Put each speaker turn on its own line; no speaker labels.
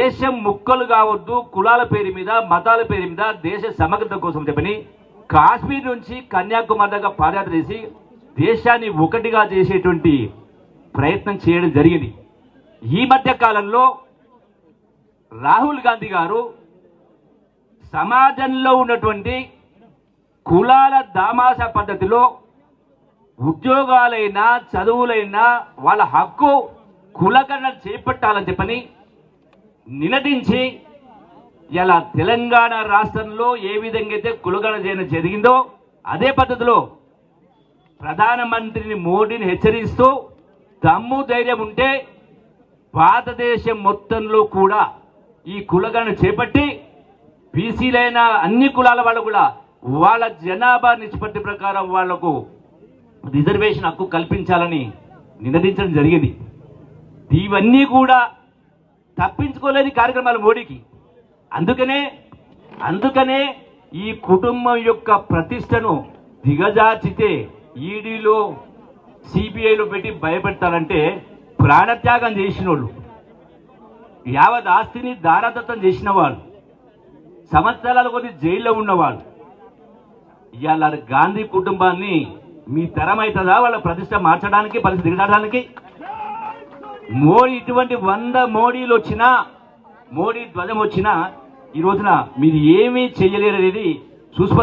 దేశం ముక్కలు కావద్దు, కులాల పేరు మీద మతాల పేరు మీద దేశ సమగ్రత కోసం చెప్పని కాశ్మీర్ నుంచి కన్యాకుమారి దాకా పాదయాత్ర చేసి దేశాన్ని ఒకటిగా చేసేటువంటి ప్రయత్నం చేయడం జరిగింది. ఈ మధ్య కాలంలో రాహుల్ గాంధీ గారు సమాజంలో ఉన్నటువంటి కులాల దామాస పద్ధతిలో ఉద్యోగాలైనా చదువులైనా వాళ్ళ హక్కు కులగణన చేపట్టాలని చెప్పని నినదించి ఇలా తెలంగాణ రాష్ట్రంలో ఏ విధంగా అయితే కులగణన చేయడం జరిగిందో అదే పద్ధతిలో ప్రధానమంత్రిని మోడీని హెచ్చరిస్తూ దమ్ము ధైర్యం ఉంటే భారతదేశం మొత్తంలో కూడా ఈ కులగణన చేపట్టి బీసీలైన అన్ని కులాల వాళ్ళు కూడా వాళ్ళ జనాభా నిష్పత్తి ప్రకారం వాళ్లకు రిజర్వేషన్ హక్కు కల్పించాలని నినదించడం జరిగింది. ఇవన్నీ కూడా తప్పించుకోలేని కార్యక్రమాలు మోడీకి. అందుకనే ఈ కుటుంబం యొక్క ప్రతిష్టను దిగజార్చితే ఈడీలో సిబిఐలో పెట్టి భయపెడతారంటే ప్రాణత్యాగం చేసిన వాళ్ళు, యావత్ ఆస్తిని దారాదత్తం చేసిన వాళ్ళు, సంవత్సరాల కొద్ది జైల్లో ఉన్నవాళ్ళు ఇవాళ గాంధీ కుటుంబాన్ని మీ తరం అవుతుందా వాళ్ళ ప్రతిష్ట మార్చడానికి, పరిస్థితి దిగడానికి? మోడీ ఇటువంటి 100 మోడీలు వచ్చినా, మోడీ ధ్వజం వచ్చినా ఈ రోజున మీరు ఏమీ చేయలేరు అనేది సుస్పష్టం.